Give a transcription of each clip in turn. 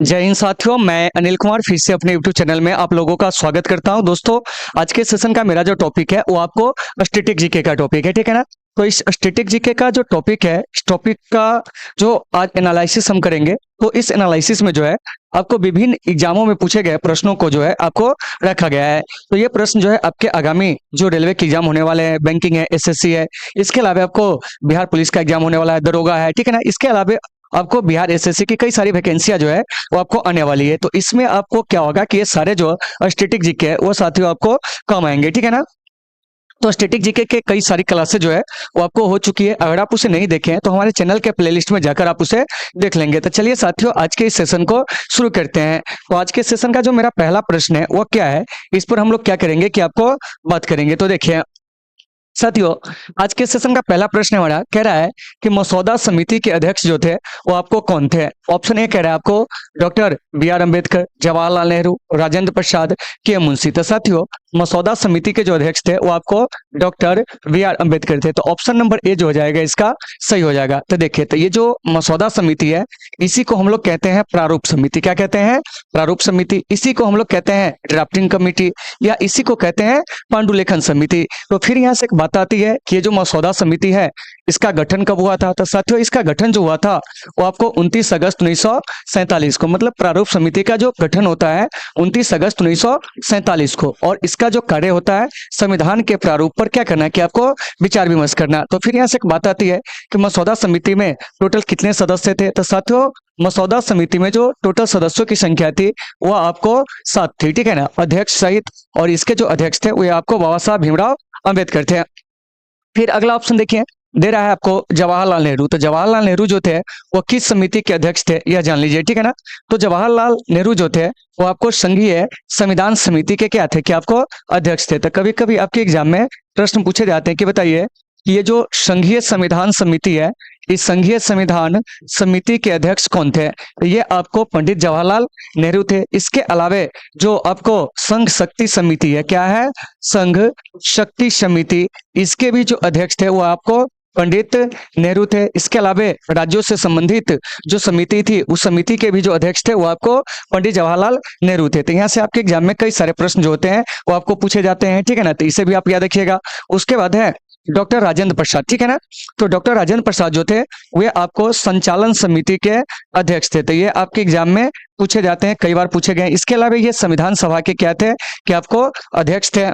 जय हिंद साथियों, मैं अनिल कुमार फिर से अपने YouTube चैनल में आप लोगों का स्वागत करता हूं। दोस्तों, आज के सेशन का मेरा जो टॉपिक है वो आपको स्टैटिक जीके का टॉपिक है, ठीक है ना। तो इस स्टैटिक जीके का जो टॉपिक है, इस टॉपिक का जो आज एनालिसिस हम करेंगे, तो इस एनालिसिस में जो है आपको विभिन्न एग्जामों में पूछे गए प्रश्नों को जो है आपको रखा गया है। तो ये प्रश्न जो है आपके आगामी जो रेलवे के एग्जाम होने वाले हैं, बैंकिंग है, एसएससी है, इसके अलावा आपको बिहार पुलिस का एग्जाम होने वाला है, दरोगा है, ठीक है ना। इसके अलावा आपको बिहार एसएससी की कई सारी वैकेंसियां जो है वो आपको आने वाली है। तो इसमें आपको क्या होगा कि ये सारे जो स्टैटिक जीके है वो साथियों आपको काम आएंगे, ठीक है ना। तो स्टैटिक जीके के कई सारी क्लासेस जो है वो आपको हो चुकी है। अगर आप उसे नहीं देखे हैं तो हमारे चैनल के प्लेलिस्ट में जाकर आप उसे देख लेंगे। तो चलिए साथियों, आज के इस सेशन को शुरू करते हैं। तो आज के सेशन का जो मेरा पहला प्रश्न है वो क्या है, इस पर हम लोग क्या करेंगे कि आपको बात करेंगे। तो देखिए साथियों, आज के सेशन का पहला प्रश्न हमारा कह रहा है कि मसौदा समिति के अध्यक्ष जो थे वो आपको कौन थे। ऑप्शन ए कह रहा है आपको doctor B R Ambedkar, Jawaharlal Nehru, Rajendra Prasad, K Munshi. तो साथियों, मसौदा समिति के जो अध्यक्ष थे वो आपको डॉक्टर बी आर अम्बेडकर थे। तो ऑप्शन नंबर ए जो हो जाएगा इसका सही हो जाएगा। तो देखिए, तो ये जो मसौदा समिति है इसी को हम लोग कहते हैं प्रारूप समिति। क्या कहते हैं? प्रारूप समिति। इसी को हम लोग कहते हैं ड्राफ्टिंग कमेटी, या इसी को कहते हैं पांडुलेखन समिति। तो फिर यहाँ से एक बात आती है कि ये जो मसौदा समिति है इसका गठन कब हुआ था। तो साथियों, इसका गठन जो हुआ था वो आपको 29 अगस्त 1947 को, मतलब प्रारूप समिति का जो गठन होता है 29 अगस्त 1947 को, और इसका जो कार्य होता है संविधान के प्रारूप पर क्या करना है कि आपको विचार विमर्श करना। तो फिर यहाँ से एक बात आती है कि मसौदा समिति में टोटल कितने सदस्य थे। तो साथियों, मसौदा समिति में जो टोटल सदस्यों की संख्या थी वो आपको 7 थी, ठीक है ना, अध्यक्ष सहित। और इसके जो अध्यक्ष थे वो आपको बाबा साहब भीमराव अम्बेडकर थे। फिर अगला ऑप्शन देखिए, दे रहा है आपको जवाहरलाल नेहरू। तो जवाहरलाल नेहरू जो थे वो किस समिति के अध्यक्ष थे यह जान लीजिए, ठीक है ना। तो जवाहरलाल नेहरू जो थे वो आपको संघीय संविधान समिति के क्या थे कि आपको अध्यक्ष थे। तो कभी कभी आपके एग्जाम में प्रश्न पूछे जाते हैं कि बताइए कि ये जो संघीय संविधान समिति है, इस संघीय संविधान समिति के अध्यक्ष कौन थे। तो ये आपको पंडित जवाहरलाल नेहरू थे। इसके अलावा जो आपको संघ शक्ति समिति है, क्या है? संघ शक्ति समिति, इसके भी जो अध्यक्ष थे वो आपको पंडित नेहरू थे। इसके अलावा राज्यों से संबंधित जो समिति थी उस समिति के भी जो अध्यक्ष थे वो आपको पंडित जवाहरलाल नेहरू थे। तो यहाँ से आपके एग्जाम में कई सारे प्रश्न जो होते हैं वो आपको पूछे जाते हैं, ठीक है ना। तो इसे भी आप याद रखिएगा। उसके बाद है डॉक्टर राजेंद्र प्रसाद, ठीक है ना। तो डॉक्टर राजेंद्र प्रसाद जो थे वे आपको संचालन समिति के अध्यक्ष थे। तो ये आपके एग्जाम में पूछे जाते हैं, कई बार पूछे गए। इसके अलावा ये संविधान सभा के क्या थे कि आपको अध्यक्ष थे।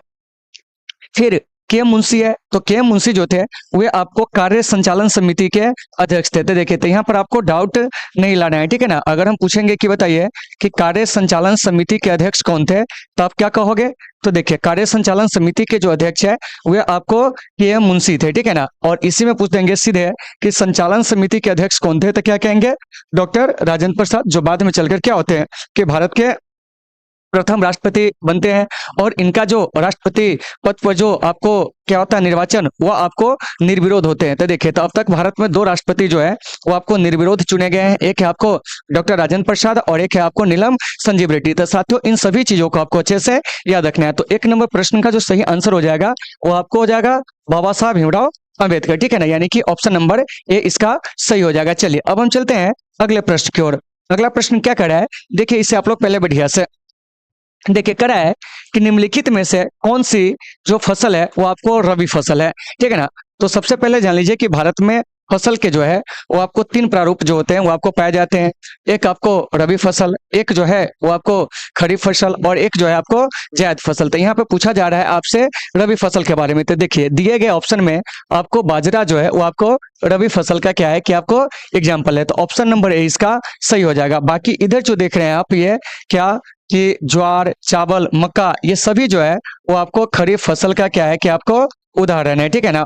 फिर के मुंशी है, तो के मुंशी जो थे वे आपको कार्य संचालन समिति के अध्यक्ष थे। तो देखिए, तो यहाँ पर आपको डाउट नहीं लाना है, ठीक है ना। अगर हम पूछेंगे कि बताइए कि कार्य संचालन समिति के अध्यक्ष कौन थे, तो आप क्या कहोगे? तो देखिए, कार्य संचालन समिति के जो अध्यक्ष है वे आपको के मुंशी थे, ठीक है ना। और इसी में पूछ देंगे सीधे कि संचालन समिति के अध्यक्ष कौन थे, तो क्या कहेंगे? डॉक्टर राजेंद्र प्रसाद, जो बाद में चलकर क्या होते हैं कि भारत के प्रथम राष्ट्रपति बनते हैं। और इनका जो राष्ट्रपति पद पर जो आपको क्या होता है निर्वाचन, वो आपको निर्विरोध होते हैं। तो देखिए, तो अब तक भारत में 2 राष्ट्रपति जो है वो आपको निर्विरोध चुने गए हैं। एक है आपको डॉक्टर राजेंद्र प्रसाद और एक है आपको नीलम संजीव रेड्डी। तो साथियों, इन सभी चीजों को आपको अच्छे से याद रखना है। तो 1 नंबर प्रश्न का जो सही आंसर हो जाएगा वो आपको हो जाएगा बाबा साहब भीमराव अम्बेडकर, ठीक है ना। यानी कि ऑप्शन नंबर ए इसका सही हो जाएगा। चलिए अब हम चलते हैं अगले प्रश्न की ओर। अगला प्रश्न क्या कर रहा है, देखिए इसे आप लोग पहले बढ़िया से देखिए। करा है कि निम्नलिखित में से कौन सी जो फसल है वो आपको रबी फसल है, ठीक है ना। तो सबसे पहले जान लीजिए कि भारत में फसल के जो है वो आपको 3 प्रारूप जो होते हैं वो आपको पाए जाते हैं। एक आपको रबी फसल, एक जो है वो आपको खरीफ फसल, और एक जो है आपको जायद फसल। तो यहाँ पे पूछा जा रहा है आपसे रबी फसल के बारे में। तो देखिए, दिए गए ऑप्शन में आपको बाजरा जो है वो आपको रबी फसल का क्या है कि आपको एग्जाम्पल है। तो ऑप्शन नंबर ए इसका सही हो जाएगा। बाकी इधर जो देख रहे हैं आप, ये क्या कि ज्वार, चावल, मक्का, ये सभी जो है वो आपको खरीफ फसल का क्या है कि आपको उदाहरण है, ठीक है ना।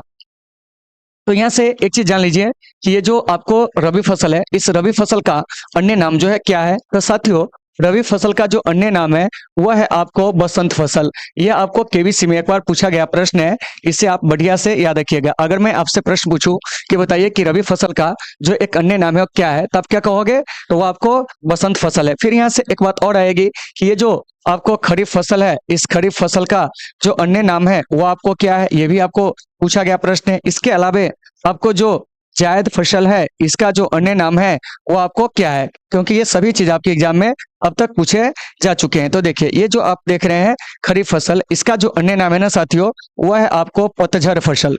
तो यहाँ से एक चीज जान लीजिए कि ये जो आपको रबी फसल है, इस रबी फसल का अन्य नाम जो है क्या है। तो साथियों, रबी फसल का जो अन्य नाम है वह है आपको बसंत फसल। यह आपको केबीसी में एक बार पूछा गया प्रश्न है, इसे आप बढ़िया से याद रखिएगा। अगर मैं आपसे प्रश्न पूछूं कि बताइए कि रबी फसल का जो एक अन्य नाम है वो क्या है, तब क्या कहोगे? तो वो आपको बसंत फसल है। फिर यहाँ से एक बात और आएगी कि ये जो आपको खरीफ फसल है, इस खरीफ फसल का जो अन्य नाम है वो आपको क्या है, ये भी आपको पूछा गया प्रश्न है। इसके अलावा आपको जो जायद फसल है, इसका जो अन्य नाम है वो आपको क्या है? क्योंकि ये सभी चीज आपके एग्जाम में अब तक पूछे जा चुके हैं। तो देखिए, ये जो आप देख रहे हैं खरीफ फसल, इसका जो अन्य नाम है ना साथियों, वह है आपको पतझड़ फसल।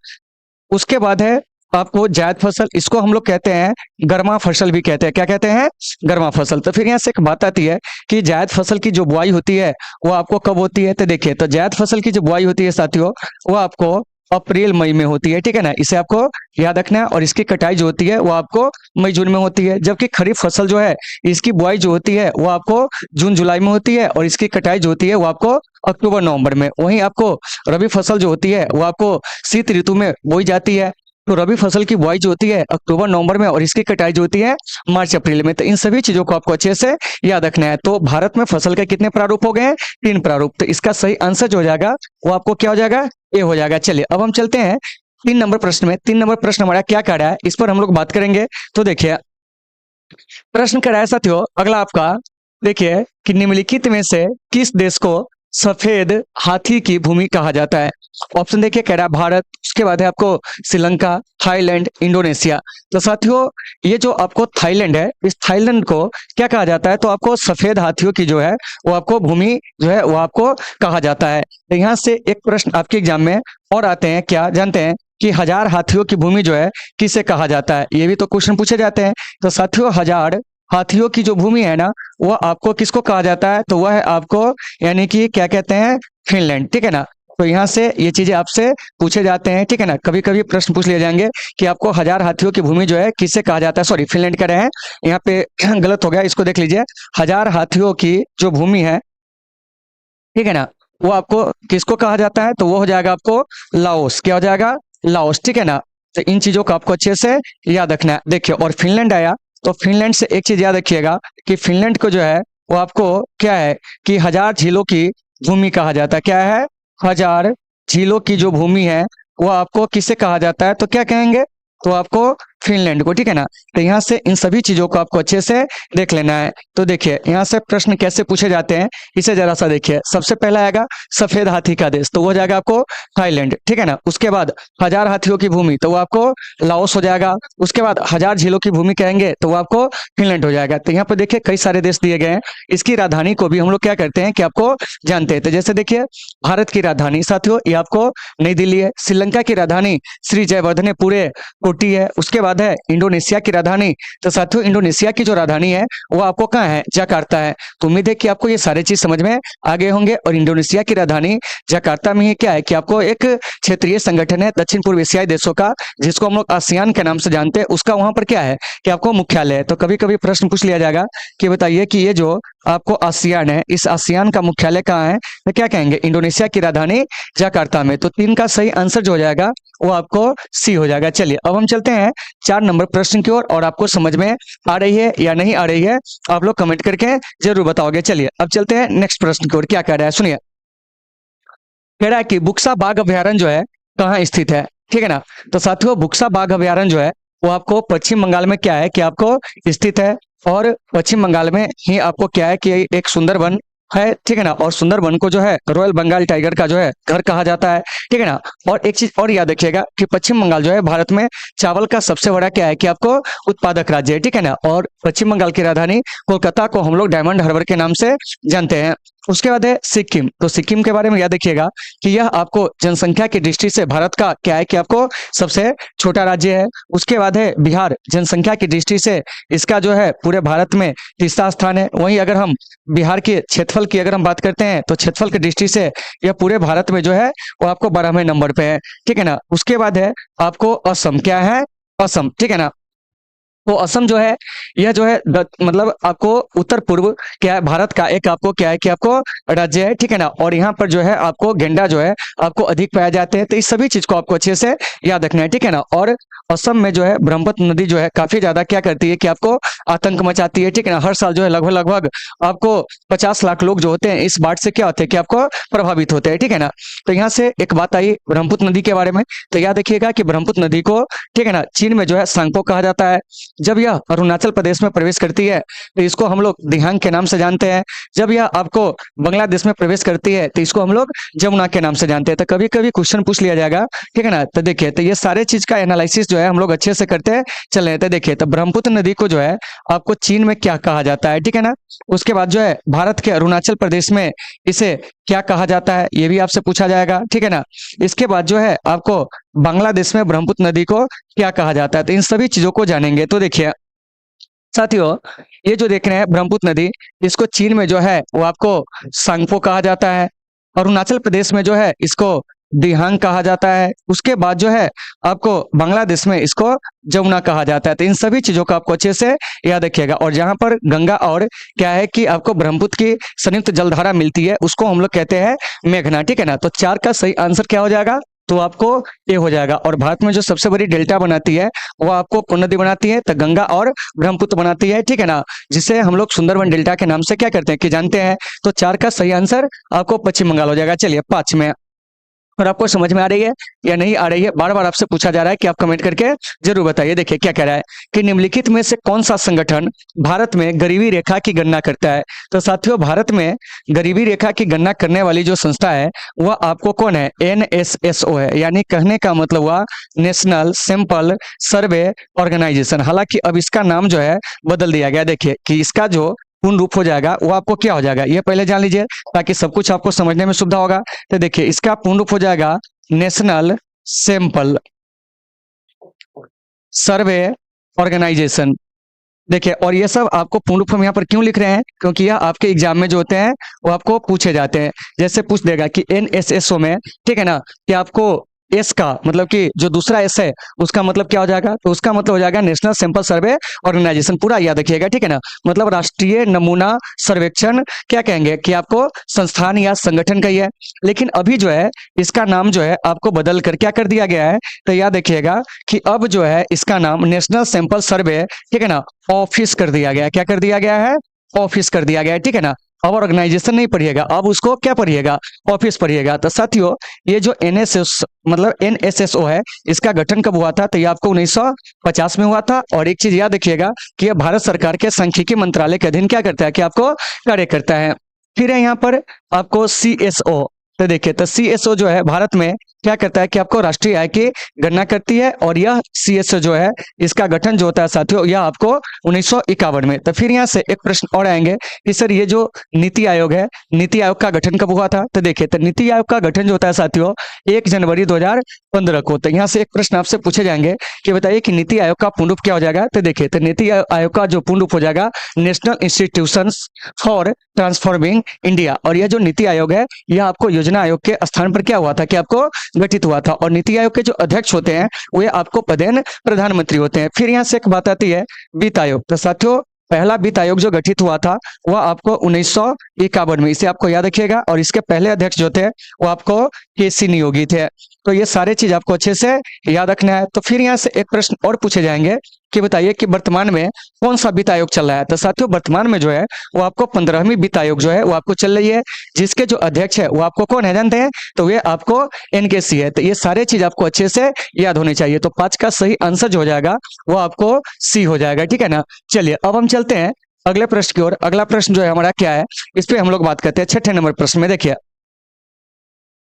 उसके बाद है आपको जायद फसल, इसको हम लोग कहते हैं गर्मा फसल भी कहते हैं। क्या कहते हैं? गर्मा फसल। तो फिर यहाँ से एक बात आती है कि जायद फसल की जो बुआई होती है वो आपको कब होती है? तो देखिए, तो जायद फसल की जो बुआई होती है साथियों, वो आपको अप्रैल मई में होती है, ठीक है ना। इसे आपको याद रखना है। और इसकी कटाई जो होती है वो आपको मई जून में होती है। जबकि खरीफ फसल जो है, इसकी बुआई जो होती है वो आपको जून जुलाई में होती है, और इसकी कटाई जो होती है वो आपको अक्टूबर नवंबर में। वहीं आपको रबी फसल जो होती है वो आपको शीत ऋतु में बोई जाती है। तो रबी फसल की बुआई जो होती है अक्टूबर नवंबर में, और इसकी कटाई जो होती है मार्च अप्रैल में। तो इन सभी चीजों को आपको अच्छे से याद रखना है। तो भारत में फसल के कितने प्रारूप हो गए हैं? 3 प्रारूप। तो इसका सही आंसर जो हो जाएगा वो आपको क्या हो जाएगा? ए हो जाएगा। चलिए अब हम चलते हैं 3 नंबर प्रश्न में। 3 नंबर प्रश्न हमारा क्या कह रहा है, इस पर हम लोग बात करेंगे। तो देखिए, प्रश्न कह रहा है साथियों अगला आपका, देखिए कि निम्नलिखित में से किस देश को सफेद हाथी की भूमि कहा जाता है? ऑप्शन देखिए, कह रहा है भारत, उसके बाद है आपको श्रीलंका, थाईलैंड, इंडोनेशिया। तो साथियों, ये जो आपको थाईलैंड है, इस थाईलैंड को क्या कहा जाता है? तो आपको सफेद हाथियों की जो है वो आपको भूमि जो है वो आपको कहा जाता है। तो यहाँ से एक प्रश्न आपके एग्जाम में और आते हैं, क्या जानते हैं कि 1000 हाथियों की भूमि जो है किसे कहा जाता है? ये भी तो क्वेश्चन पूछे जाते हैं। तो साथियों, 1000 हाथियों की जो भूमि है ना, वह आपको किसको कहा जाता है? तो वह है आपको, यानी कि क्या कहते हैं, फिनलैंड, ठीक है ना। तो यहाँ से ये चीजें आपसे पूछे जाते हैं, ठीक है ना। कभी कभी प्रश्न पूछ लिए जाएंगे कि आपको 1000 हाथियों की भूमि जो है किससे कहा जाता है? सॉरी, फिनलैंड कह रहे हैं, यहाँ पे गलत हो गया, इसको देख लीजिए। 1000 हाथियों की जो भूमि है, ठीक है ना, वो आपको किसको कहा जाता है? तो वो हो जाएगा आपको लाओस। क्या हो जाएगा? लाओस, ठीक है ना। तो इन चीजों को आपको अच्छे से याद रखना है। देखिए, और फिनलैंड आया, तो फिनलैंड से एक चीज याद रखिएगा कि फिनलैंड को जो है वो आपको क्या है कि 1000 झीलों की भूमि कहा जाता है। क्या है? 1000 झीलों की जो भूमि है वो आपको किसे कहा जाता है? तो क्या कहेंगे? तो आपको फिनलैंड को, ठीक है ना। तो यहाँ से इन सभी चीजों को आपको अच्छे से देख लेना है। तो देखिए, यहाँ से प्रश्न कैसे पूछे जाते हैं, इसे जरा सा देखिए। सबसे पहला आएगा सफेद हाथी का देश, तो वो हो जाएगा आपको थाईलैंड, ठीक है ना। उसके बाद 1000 हाथियों की भूमि, तो वो आपको लाओस हो जाएगा। उसके बाद 1000 झीलों की भूमि कहेंगे तो वो आपको फिनलैंड हो जाएगा। तो यहाँ पर देखिए कई सारे देश दिए गए हैं। इसकी राजधानी को भी हम लोग क्या करते हैं कि आपको जानते हैं। तो जैसे देखिए, भारत की राजधानी साथियों ये आपको नई दिल्ली है। श्रीलंका की राजधानी श्री जयवर्धनेपुरे कोटी है। उसके बाद है इंडोनेशिया की राजधानी, तो साथियों इंडोनेशिया की जो राजधानी है वो आपको कहाँ है? जकार्ता है। तो उम्मीद है कि आपको ये सारे चीज समझ में आ गए होंगे। और इंडोनेशिया की राजधानी जकार्ता में ही क्या है कि आपको एक क्षेत्रीय संगठन है दक्षिण पूर्व एशियाई देशों का, जिसको हम लोग आसियान के नाम से जानते हैं, उसका वहां पर क्या है कि आपको मुख्यालय है। तो कभी कभी प्रश्न पूछ लिया जाएगा कि बताइए कि ये जो आपको आसियान है, इस आसियान का मुख्यालय कहाँ है? तो क्या कहेंगे? इंडोनेशिया की राजधानी जकार्ता में। तो 3 का सही आंसर जो हो जाएगा वो आपको सी हो जाएगा। चलिए अब हम चलते हैं 4 नंबर प्रश्न की ओर, और आपको समझ में आ रही है या नहीं आ रही है आप लोग कमेंट करके जरूर बताओगे। चलिए अब चलते हैं नेक्स्ट प्रश्न की ओर। क्या कह रहा है सुनिए, कह रहा है कि बुक्सा बाघ अभयारण्य जो है कहाँ स्थित है? ठीक है ना। तो साथियों, बुक्सा बाघ अभयारण्य जो है वो आपको पश्चिम बंगाल में क्या है कि आपको स्थित है। और पश्चिम बंगाल में ही आपको क्या है कि एक सुंदरबन है, ठीक है ना। और सुंदरबन को जो है रॉयल बंगाल टाइगर का जो है घर कहा जाता है, ठीक है ना। और एक चीज और याद रखिएगा कि पश्चिम बंगाल जो है भारत में चावल का सबसे बड़ा क्या है कि आपको उत्पादक राज्य है, ठीक है ना। और पश्चिम बंगाल की राजधानी कोलकाता को हम लोग डायमंड हार्बर के नाम से जानते हैं। उसके बाद है सिक्किम। तो सिक्किम के बारे में याद रखिएगा कि यह आपको जनसंख्या की दृष्टि से भारत का क्या है कि आपको सबसे छोटा राज्य है। उसके बाद है बिहार, जनसंख्या की दृष्टि से इसका जो है पूरे भारत में तीसरा स्थान है। वहीं अगर हम बिहार के क्षेत्रफल की अगर हम बात करते हैं तो क्षेत्रफल की दृष्टि से यह पूरे भारत में जो है वो आपको 12वें नंबर पे है, ठीक है ना। उसके बाद है आपको असम। क्या है? असम, ठीक है ना। तो असम जो है यह जो है मतलब आपको उत्तर पूर्व क्या है भारत का एक आपको क्या है कि आपको राज्य है, ठीक है ना। और यहाँ पर जो है आपको गेंडा जो है आपको अधिक पाए जाते हैं। तो इस सभी चीज को आपको अच्छे से याद रखना है, ठीक है ना। और असम में जो है ब्रह्मपुत्र नदी जो है काफी ज्यादा क्या करती है कि आपको आतंक मचाती है, ठीक है ना। हर साल जो है लगभग लगभग आपको 50 लाख लोग जो होते हैं इस बाढ़ से क्या होते हैं कि आपको प्रभावित होते हैं, ठीक है ना। तो यहाँ से एक बात आई ब्रह्मपुत्र नदी के बारे में, तो याद रखिएगा कि ब्रह्मपुत्र नदी को, ठीक है ना, चीन में जो है सांगपो कहा जाता है। जब यह अरुणाचल प्रदेश में प्रवेश करती है तो इसको हम लोग दिहांग के नाम से जानते हैं। जब यह आपको बांग्लादेश में प्रवेश करती है तो इसको हम लोग जमुना के नाम से जानते हैं। तो कभी कभी क्वेश्चन पूछ लिया जाएगा, ठीक है ना। तो देखिए, तो ये सारे चीज का एनालिसिस जो है हम लोग अच्छे से करते चले। तो देखिए, तो ब्रह्मपुत्र नदी को जो है आपको चीन में क्या कहा जाता है, ठीक है ना। उसके बाद जो है भारत के अरुणाचल प्रदेश में इसे क्या कहा जाता है, ये भी आपसे पूछा जाएगा, ठीक है ना। इसके बाद जो है आपको बांग्लादेश में ब्रह्मपुत्र नदी को क्या कहा जाता है, तो इन सभी चीजों को जानेंगे। तो देखिए साथियों, ये जो देख रहे हैं ब्रह्मपुत्र नदी, इसको चीन में जो है वो आपको सांगपो कहा जाता है। अरुणाचल प्रदेश में जो है इसको दिहांग कहा जाता है। उसके बाद जो है आपको बांग्लादेश में इसको जमुना कहा जाता है। तो इन सभी चीजों को आपको अच्छे से याद रखिएगा। और जहां पर गंगा और क्या है कि आपको ब्रह्मपुत्र की संयुक्त जलधारा मिलती है उसको हम लोग कहते हैं मेघना, ठीक है ना। तो 4 का सही आंसर क्या हो जाएगा, तो आपको ए हो जाएगा। और भारत में जो सबसे बड़ी डेल्टा बनाती है वो आपको कौन नदी बनाती है, तो गंगा और ब्रह्मपुत्र बनाती है, ठीक है ना। जिसे हम लोग सुंदरवन डेल्टा के नाम से क्या करते हैं कि जानते हैं। तो 4 का सही आंसर आपको पश्चिम बंगाल हो जाएगा। चलिए 5 में, और आपको समझ में आ रही है या नहीं आ रही है, बार बार आपसे पूछा जा रहा है कि आप कमेंट करके जरूर बताइए। देखिए क्या कह रहा है कि निम्नलिखित में से कौन सा संगठन भारत में गरीबी रेखा की गणना करता है। तो साथियों, भारत में गरीबी रेखा की गणना करने वाली जो संस्था है वह आपको कौन है, NSSO है। यानी कहने का मतलब हुआ नेशनल सैंपल सर्वे ऑर्गेनाइजेशन। हालांकि अब इसका नाम जो है बदल दिया गया। देखिए कि इसका जो पूर्ण रूप हो जाएगा वो आपको क्या हो जाएगा, ये पहले जान लीजिए ताकि सब कुछ आपको समझने में सुविधा होगा। तो देखिए इसका पूर्ण रूप हो जाएगा नेशनल सैंपल सर्वे ऑर्गेनाइजेशन। देखिए, और ये सब आपको पूर्ण रूप हम यहाँ पर क्यों लिख रहे हैं, क्योंकि यह आपके एग्जाम में जो होते हैं वो आपको पूछे जाते हैं। जैसे पूछ देगा कि NSSO में, ठीक है ना, कि आपको एस का मतलब कि जो दूसरा एस है उसका मतलब क्या हो जाएगा, तो उसका मतलब हो जाएगा नेशनल सैंपल सर्वे ऑर्गेनाइजेशन। पूरा याद रखिएगा, ठीक है ना। मतलब राष्ट्रीय नमूना सर्वेक्षण क्या कहेंगे कि आपको संस्थान या संगठन का ही है। लेकिन अभी जो है इसका नाम जो है आपको बदल कर क्या कर दिया गया है, तो याद रखिएगा कि अब जो है इसका नाम नेशनल सैंपल सर्वे, ठीक है ना, ऑफिस कर दिया गया है। क्या कर दिया गया है, ऑफिस कर दिया गया है, ठीक है ना। अब ऑर्गेनाइजेशन नहीं पढ़िएगा, अब उसको क्या पढ़िएगा, ऑफिस पढ़िएगा। तो साथियों, ये जो NSSO है इसका गठन कब हुआ था, तो ये आपको 1950 में हुआ था। और एक चीज याद रखिएगा कि यह भारत सरकार के सांख्यिकी मंत्रालय के अधीन क्या करता है कि आपको कार्य करता है। फिर है यहाँ पर आपको CSO। तो देखिए, तो CSO जो है भारत में क्या करता है कि आपको राष्ट्रीय आय की गणना करती है। और यह CSO जो है इसका गठन जो होता है साथियों, यह आपको 1951 में। तो फिर यहाँ से एक प्रश्न और आएंगे कि सर ये जो नीति आयोग है, नीति आयोग का गठन कब हुआ था। तो देखिए, तो नीति आयोग का गठन जो होता है साथियों 1 जनवरी 2015 को। तो यहाँ से एक प्रश्न आपसे पूछे जाएंगे कि बताइए कि नीति आयोग का पूर्ण रूप क्या हो जाएगा। तो देखिए, तो नीति आयोग का जो पूर्ण रूप हो जाएगा national institutions for transforming India. और यह जो नीति आयोग है यह आपको योजना आयोग के स्थान पर क्या हुआ था कि आपको गठित हुआ था। और नीति आयोग के जो अध्यक्ष होते हैं वे आपको पदेन प्रधानमंत्री होते हैं। फिर यहाँ से एक बात आती है वित्त आयोग। तो साथियों, पहला वित्त आयोग जो गठित हुआ था वह आपको 1951 में, इसे आपको याद रखिएगा। और इसके पहले अध्यक्ष जो थे वो आपको KC नियोगी थे। तो ये सारे चीज आपको अच्छे से याद रखना है। तो फिर यहाँ से एक प्रश्न और पूछे जाएंगे कि बताइए कि वर्तमान में कौन सा वित्त आयोग चल रहा है। तो साथियों, वर्तमान में जो है वो आपको 15वीं वित्त आयोग जो है वो आपको चल रही है, जिसके जो अध्यक्ष है वो आपको कौन है जानते हैं, तो वे आपको NKC है। तो ये सारे चीज आपको अच्छे से याद होनी चाहिए। तो 5 का सही आंसर जो हो जाएगा वो आपको C हो जाएगा, ठीक है ना। चलिए अब हम चलते हैं अगले प्रश्न की ओर। अगला प्रश्न जो है हमारा क्या है, इस पे हम लोग बात करते हैं। 6ठे नंबर प्रश्न में देखिए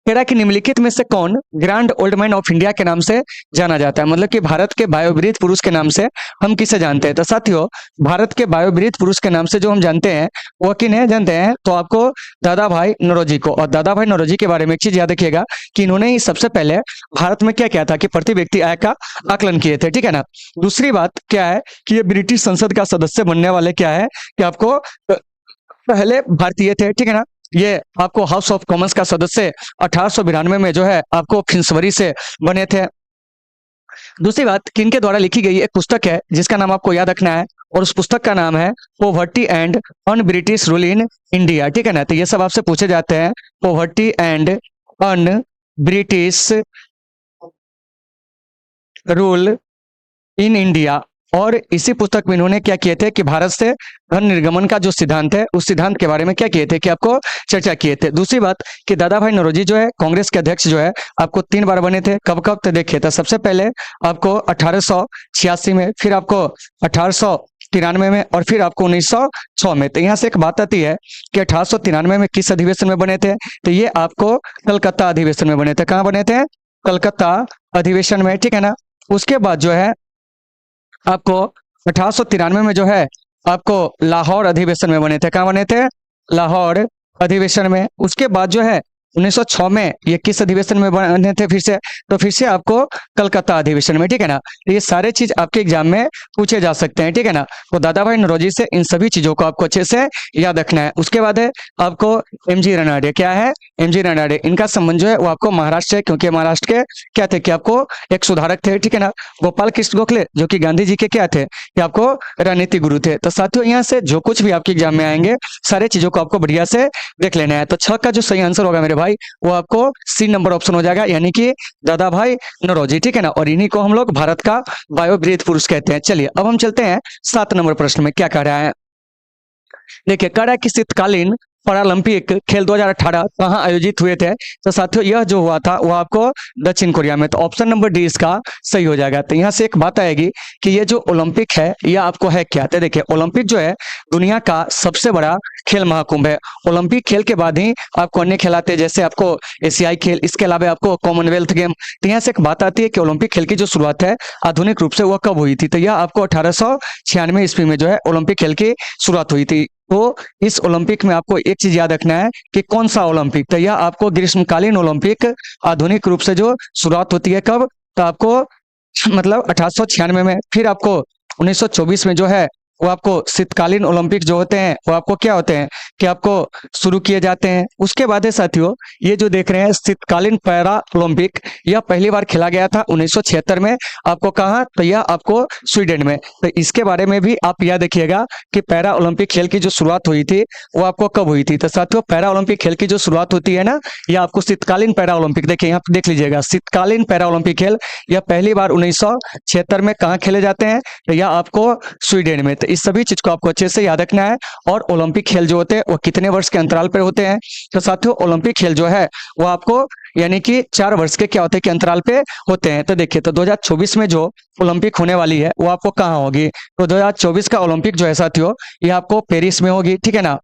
कह रहा है कि निम्नलिखित में से कौन grand old man of India के नाम से जाना जाता है। मतलब कि भारत के बायोवृत पुरुष के नाम से हम किसे जानते हैं। तो साथियों, भारत के बायोवृत पुरुष के नाम से जो हम जानते हैं वो किन है जानते हैं, तो आपको दादा भाई नौरोजी को। और दादा भाई नौरोजी के बारे में एक चीज याद रखिएगा कि इन्होंने ही सबसे पहले भारत में क्या किया था कि प्रति व्यक्ति आय का आकलन किए थे, ठीक है ना। दूसरी बात क्या है कि ये ब्रिटिश संसद का सदस्य बनने वाले क्या है कि आपको पहले भारतीय थे, ठीक है ना। ये आपको हाउस ऑफ कॉमन्स का सदस्य 1892 में जो है आपको फिंसबरी से बने थे। दूसरी बात, किनके द्वारा लिखी गई एक पुस्तक है जिसका नाम आपको याद रखना है, और उस पुस्तक का नाम है poverty and un British rule in India, ठीक है ना। तो ये सब आपसे पूछे जाते हैं, poverty and un British rule in India. और इसी पुस्तक में इन्होंने क्या किए थे कि भारत से धन निर्गमन का जो सिद्धांत है उस सिद्धांत के बारे में क्या किए थे कि आपको चर्चा किए थे। दूसरी बात कि दादा भाई नौरोजी जो है कांग्रेस के अध्यक्ष जो है आपको 3 बार बने थे। कब कब तो देखिए, तो सबसे पहले आपको 1886 में, फिर आपको 1893 में और फिर आपको 1906 में। तो यहाँ से एक बात आती है कि 1893 में किस अधिवेशन में बने थे, तो ये आपको कलकत्ता अधिवेशन में बने थे। कहाँ बने थे? कलकत्ता अधिवेशन में, ठीक है ना। उसके बाद जो है आपको 1893 में जो है आपको लाहौर अधिवेशन में बने थे। कहाँ बने थे? लाहौर अधिवेशन में। उसके बाद जो है 1906 में ये किस अधिवेशन में बने थे फिर से, तो फिर से आपको कलकत्ता अधिवेशन में, ठीक है ना। तो ये सारे चीज आपके एग्जाम में पूछे जा सकते हैं, ठीक है ना। तो दादा भाई नौरोजी से इन सभी चीजों को आपको अच्छे से याद रखना है। उसके बाद है आपको एमजी रनाडे। क्या है? एमजी रनाडे। इनका संबंध जो है वो आपको महाराष्ट्र है, क्योंकि महाराष्ट्र के क्या थे कि आपको एक सुधारक थे, ठीक है ना। गोपाल कृष्ण गोखले जो कि गांधी जी के क्या थे कि आपको राजनीति गुरु थे। तो साथियों यहाँ से जो कुछ भी आपके एग्जाम में आएंगे सारे चीजों को आपको बढ़िया से देख लेना है। तो 6 का जो सही आंसर होगा मेरे भाई वो आपको सी नंबर ऑप्शन हो जाएगा, यानी कि दादा भाई नौरोजी, ठीक है ना। और इन्हीं को हम लोग भारत का बायोब्रीथ पुरुष कहते हैं। चलिए अब हम चलते हैं 7 नंबर प्रश्न में। क्या कह रहा है? देखिए, कह रहा है कि शीतकालीन पैरालंपिक खेल 2018 कहाँ आयोजित हुए थे। तो साथियों यह जो हुआ था वो आपको दक्षिण कोरिया में। तो ऑप्शन नंबर डी इसका सही हो जाएगा। तो यहाँ से एक बात आएगी कि ये जो ओलंपिक है यह आपको है क्या। तो देखिए, ओलंपिक जो है दुनिया का सबसे बड़ा खेल महाकुंभ है। ओलंपिक खेल के बाद ही आपको अन्य खेल आते हैं, जैसे आपको एशियाई खेल, इसके अलावा आपको कॉमनवेल्थ गेम। तो यहाँ से एक बात आती है कि ओलंपिक खेल की जो शुरुआत है आधुनिक रूप से वह कब हुई थी। तो यह आपको 1896 ईस्वी में जो है ओलंपिक खेल की शुरुआत हुई थी। तो इस ओलंपिक में आपको एक चीज याद रखना है कि कौन सा ओलंपिक। तो यह आपको ग्रीष्मकालीन ओलंपिक आधुनिक रूप से जो शुरुआत होती है कब, तो आपको मतलब 1896 में। फिर आपको 1924 में जो है वो आपको शीतकालीन ओलंपिक जो होते हैं वो आपको क्या होते हैं कि आपको शुरू किए जाते हैं। उसके बाद है साथियों ये जो देख रहे हैं शीतकालीन पैरा ओलंपिक, यह पहली बार खेला गया था 1976 में। आपको कहाँ? तो यह आपको स्वीडन में। तो इसके बारे में भी आप याद रखिएगा कि पैरा ओलंपिक खेल की जो शुरुआत हुई थी वो आपको कब हुई थी। तो साथियों पैरा ओलंपिक खेल की जो शुरुआत होती है ना, यह आपको शीतकालीन पैरा ओलंपिक, देखिए यहाँ देख लीजिएगा, शीतकालीन पैरा ओलंपिक खेल यह पहली बार 1976 में कहाँ खेले जाते हैं, तो यह आपको स्वीडन में। इस सभी चीज को आपको अच्छे से याद रखना है। और ओलंपिक खेल जो होते हैं वो कितने वर्ष के अंतराल पर होते हैं। तो साथियों ओलंपिक खेल जो है वो आपको यानी कि 4 वर्ष के क्या होते हैं कि अंतराल पे होते हैं। तो देखिए, तो 2024 में जो ओलंपिक होने वाली है वो आपको कहाँ होगी। तो 2024 का ओलंपिक जो है साथियों ये आपको पेरिस में होगी, ठीक है ना।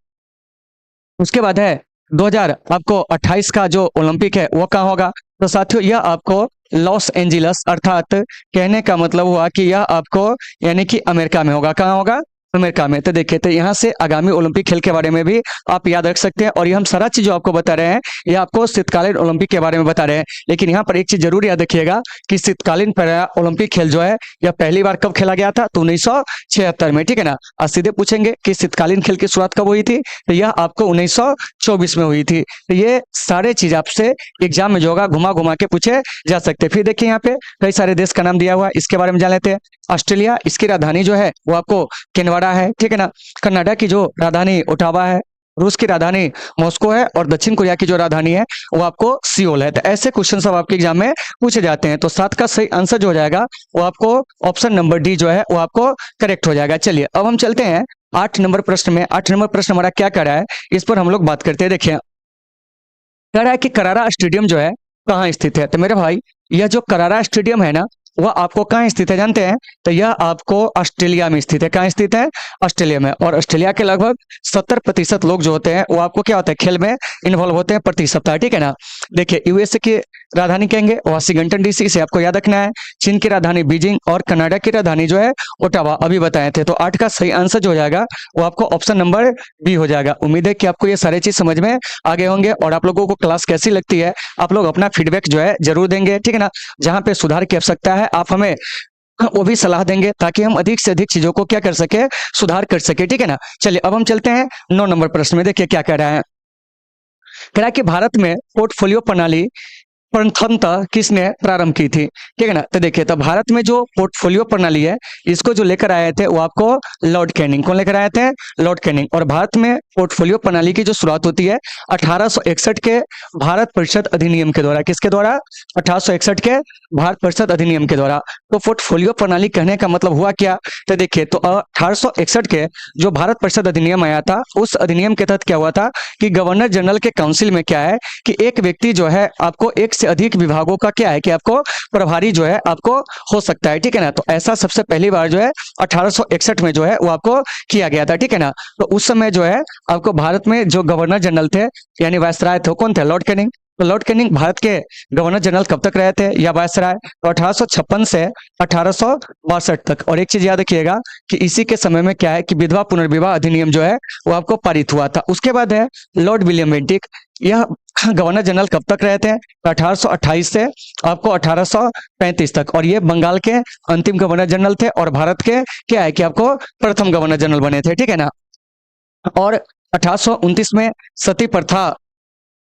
उसके बाद है 2028 का जो ओलंपिक है वो कहाँ होगा। तो साथियों यह आपको लॉस एंजिलस, अर्थात कहने का मतलब हुआ कि यह आपको यानी कि अमेरिका में होगा। कहाँ होगा? अमेरिका में। तो देखिए, तो यहाँ से आगामी ओलंपिक खेल के बारे में भी आप याद रख सकते हैं। और ये हम सारा चीज जो आपको बता रहे हैं ये आपको शीतकालीन ओलंपिक के बारे में बता रहे हैं। लेकिन यहाँ पर एक चीज जरूर याद रखिएगा कि शीतकालीन पैरा ओलंपिक खेल जो है यह पहली बार कब खेला गया था, तो 1976 में, ठीक है ना। आज सीधे पूछेंगे कि शीतकालीन खेल की शुरुआत कब हुई थी, तो यह आपको 1924 में हुई थी। तो ये सारे चीज आपसे एग्जाम में जो होगा घुमा घुमा के पूछे जा सकते हैं। फिर देखिए यहाँ पे कई सारे देश का नाम दिया हुआ है, इसके बारे में जान लेते हैं। ऑस्ट्रेलिया, इसकी राजधानी जो है वो आपको कैनबरा है, ठीक है ना। कनाडा की जो राजधानी ओटावा है, रूस की राजधानी मॉस्को है, और दक्षिण कोरिया की जो राजधानी है वो आपको सियोल है। तो ऐसे क्वेश्चन सब आपके एग्जाम में पूछे जाते हैं। तो 7 का सही आंसर जो हो जाएगा वो आपको ऑप्शन नंबर डी जो है वो आपको करेक्ट हो जाएगा। चलिए अब हम चलते हैं 8 नंबर प्रश्न में। 8 नंबर प्रश्न हमारा क्या कर रहा है इस पर हम लोग बात करते हैं। देखिए, कह रहा है कि करारा स्टेडियम जो है कहाँ स्थित है। तो मेरे भाई यह जो करारा स्टेडियम है ना वह आपको कहाँ स्थित है जानते हैं, तो यह आपको ऑस्ट्रेलिया में स्थित है। कहाँ स्थित है? ऑस्ट्रेलिया में। और ऑस्ट्रेलिया के लगभग 70% लोग जो होते हैं वो आपको क्या होता है खेल में इन्वॉल्व होते हैं प्रति सप्ताह, ठीक है ना। देखिए, यूएसए की राजधानी कहेंगे वाशिंगटन डीसी, इसे आपको याद रखना है। चीन की राजधानी बीजिंग, और कनाडा की राजधानी जो है ओटावा, अभी बताए थे। तो 8 का सही आंसर जो हो जाएगा वो आपको ऑप्शन नंबर बी हो जाएगा। उम्मीद है कि आपको ये सारे चीज समझ में आगे होंगे। और आप लोगों को क्लास कैसी लगती है आप लोग अपना फीडबैक जो है जरूर देंगे, ठीक है ना। जहाँ पे सुधार की आवश्यकता है आप हमें वो भी सलाह देंगे ताकि हम अधिक से अधिक चीजों को क्या कर सके, सुधार कर सके, ठीक है ना। चलिए अब हम चलते हैं 9 नंबर प्रश्न में। देखिए क्या कह रहा है। कह रहा है कि भारत में पोर्टफोलियो प्रणाली प्रथमतः किसने प्रारंभ की थी, ठीक है ना। तो देखिए, तो भारत में जो पोर्टफोलियो प्रणाली है, इसको जो लेकर आए थे वो आपको लॉर्ड कैनिंग। कौन लेकर आए थे? Lord Canning. और भारत में पोर्टफोलियो प्रणाली की जो शुरुआत होती है 1861 के भारत परिषद अधिनियम के द्वारा। किसके द्वारा? 1861 के भारत परिषद अधिनियम के द्वारा। तो पोर्टफोलियो प्रणाली कहने का मतलब हुआ क्या? तो देखिए, तो 1861 के जो भारत परिषद अधिनियम आया था, उस अधिनियम के तहत क्या हुआ था कि गवर्नर जनरल के काउंसिल में क्या है कि एक व्यक्ति जो है आपको एक से अधिक विभागों का क्या है कि आपको प्रभारी जो है आपको हो सकता है, ठीक है ना। तो ऐसा सबसे पहली बार जो है 1861 में जो है वो आपको किया गया था, ठीक है ना। तो उस समय जो है आपको भारत में जो गवर्नर जनरल थे यानी वायसराय थे, कौन थे? Lord Canning. तो लॉर्ड कैनिंग भारत के गवर्नर जनरल कब तक रहे थे या वायसराय? तो 1856 से 1862 तक। और एक चीज याद रखिएगा कि इसी के समय में क्या है कि विधवा पुनर्विवाह अधिनियम जो है वो आपको पारित हुआ था। उसके बाद है लॉर्ड विलियम बेंटिक। यह गवर्नर जनरल कब तक रहे थे? 1828 से आपको 1835 तक। और ये बंगाल के अंतिम गवर्नर जनरल थे और भारत के क्या है कि आपको प्रथम गवर्नर जनरल बने थे, ठीक है ना। और 1829 में सती प्रथा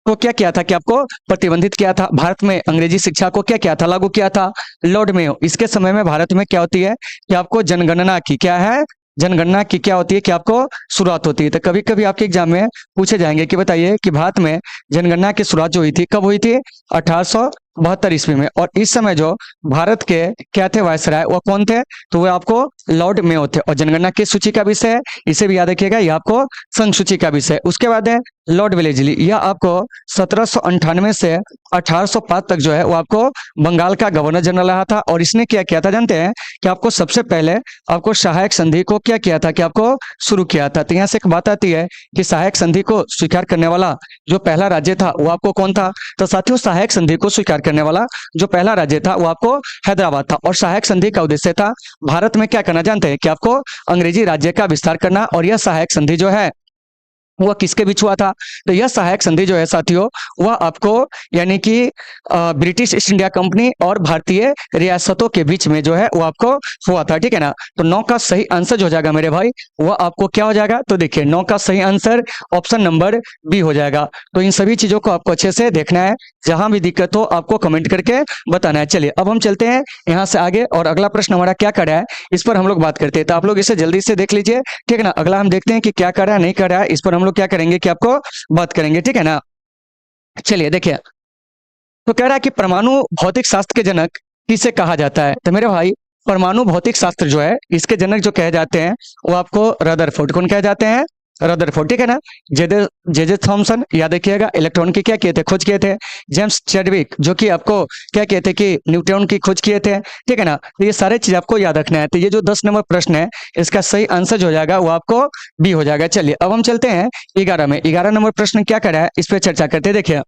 को क्या किया था कि आपको प्रतिबंधित किया था। भारत में अंग्रेजी शिक्षा को क्या किया था? लागू किया था लॉर्ड मेयो। इसके समय में भारत में क्या होती है कि आपको जनगणना की क्या है? जनगणना की क्या होती है कि आपको शुरुआत होती है। तो कभी कभी आपके एग्जाम में पूछे जाएंगे कि बताइए कि भारत में जनगणना की शुरुआत जो हुई थी कब हुई थी? 1872 ईस्वी में। और इस समय जो भारत के क्या थे वायसराय, वो कौन थे? तो वो आपको लॉर्ड मेयो थे। और जनगणना किस सूची का विषय है? इसे भी याद रखिएगा, यह आपको संघ सूची का विषय। उसके बाद है लॉर्ड वेलेस्ली। यह आपको 1798 से 1805 तक जो है वो आपको बंगाल का गवर्नर जनरल रहा था। और इसने क्या किया था जानते हैं कि आपको सबसे पहले आपको सहायक संधि को क्या किया था कि आपको शुरू किया था। तो यहाँ से एक बात आती है कि सहायक संधि को स्वीकार करने वाला जो पहला राज्य था वो आपको कौन था? तो साथियों, सहायक संधि को स्वीकार करने वाला जो पहला राज्य था वो आपको हैदराबाद था। और सहायक संधि का उद्देश्य था भारत में क्या करना जानते हैं कि आपको अंग्रेजी राज्य का विस्तार करना। और यह सहायक संधि जो है वह किसके बीच हुआ था? तो यह सहायक संधि जो है साथियों वह आपको यानी कि ब्रिटिश ईस्ट इंडिया कंपनी और भारतीय रियासतों के बीच में जो है वो आपको हुआ था, ठीक है ना। तो 9 का सही आंसर जो हो जाएगा मेरे भाई वह आपको क्या हो जाएगा? तो देखिए 9 का सही आंसर ऑप्शन नंबर बी हो जाएगा। तो इन सभी चीजों को आपको अच्छे से देखना है, जहां भी दिक्कत हो आपको कमेंट करके बताना है। चलिए अब हम चलते हैं यहाँ से आगे और अगला प्रश्न हमारा क्या कर रहा है इस पर हम लोग बात करते हैं। तो आप लोग इसे जल्दी से देख लीजिए, ठीक है ना। अगला हम देखते हैं कि क्या कर रहा है नहीं कर रहा है, इस पर हम लोग क्या करेंगे कि आपको बात करेंगे, ठीक है ना। चलिए देखिए, तो कह रहा है कि परमाणु भौतिक शास्त्र के जनक किसे कहा जाता है? तो मेरे भाई परमाणु भौतिक शास्त्र जो है इसके जनक जो कहे जाते हैं वो आपको रदरफोर्ड। कौन कहे जाते हैं? रदरफोर्ड, ठीक है ना। जे जे थॉमसन याद रखिएगा, इलेक्ट्रॉन की क्या किए थे? खोज किए थे। जेम्स चैडविक जो कि आपको क्या कहते कि न्यूट्रॉन की खोज किए थे, ठीक है ना। तो ये सारे चीज आपको याद रखना है। तो ये जो 10 नंबर प्रश्न है इसका सही आंसर जो हो जाएगा वो आपको बी हो जाएगा। चलिए अब हम चलते हैं 11 में। 11 नंबर प्रश्न क्या कर रहा है इस पर चर्चा करते हैं। देखिए,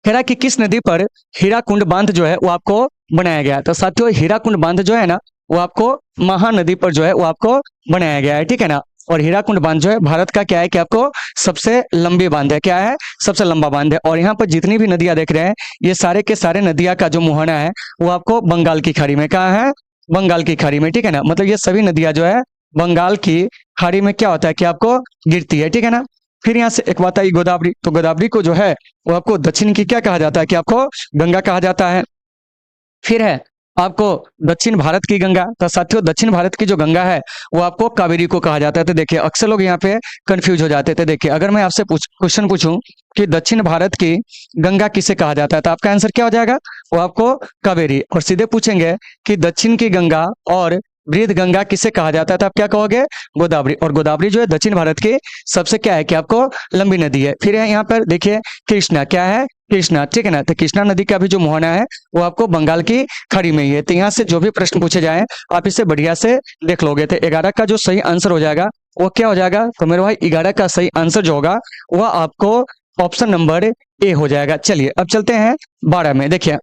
कह रहा है कि किस नदी पर हीराकुंड बांध जो है वो आपको बनाया गया है? तो साथियों हीराकुंड बांध जो है ना वो आपको महानदी पर जो है वो आपको बनाया गया है, ठीक है ना। और हीराकुंड बांध जो है भारत का क्या है कि आपको सबसे लंबी बांध है। क्या है? सबसे लंबा बांध है। और यहाँ पर जितनी भी नदियां देख रहे हैं ये सारे के सारे नदियां का जो मुहाना है वो आपको बंगाल की खाड़ी में। कहाँ है? बंगाल की खाड़ी में, ठीक है ना। मतलब ये सभी नदियां जो है बंगाल की खाड़ी में क्या होता है कि आपको गिरती है, ठीक है ना। फिर यहाँ से एक बात आई गोदावरी। तो गोदावरी को जो है वो आपको दक्षिण की क्या कहा जाता है कि आपको गंगा कहा जाता है। फिर है आपको दक्षिण भारत की गंगा। तो साथियों दक्षिण भारत की जो गंगा है वो आपको कावेरी को कहा जाता है। तो देखिए अक्सर लोग यहाँ पे कंफ्यूज हो जाते थे। देखिए अगर मैं आपसे क्वेश्चन पूछूं कि दक्षिण भारत की गंगा किसे कहा जाता है तो आपका आंसर क्या हो जाएगा? वो आपको कावेरी। और सीधे पूछेंगे कि दक्षिण की गंगा और वृद्ध गंगा किसे कहा जाता है तो आप क्या कहोगे? गोदावरी। और गोदावरी जो है दक्षिण भारत की सबसे क्या है कि आपको लंबी नदी है। फिर है यहाँ पर देखिए कृष्णा। क्या है? कृष्णा, ठीक है ना। तो कृष्णा नदी का भी जो मुहाना है वो आपको बंगाल की खाड़ी में ही है। तो यहाँ से जो भी प्रश्न पूछे जाए आप इसे बढ़िया से देख लोगे। तो 11 का जो सही आंसर हो जाएगा वो क्या हो जाएगा? तो मेरे भाई 11 का सही आंसर जो होगा वह आपको ऑप्शन नंबर ए हो जाएगा। चलिए अब चलते हैं 12 में। देखिए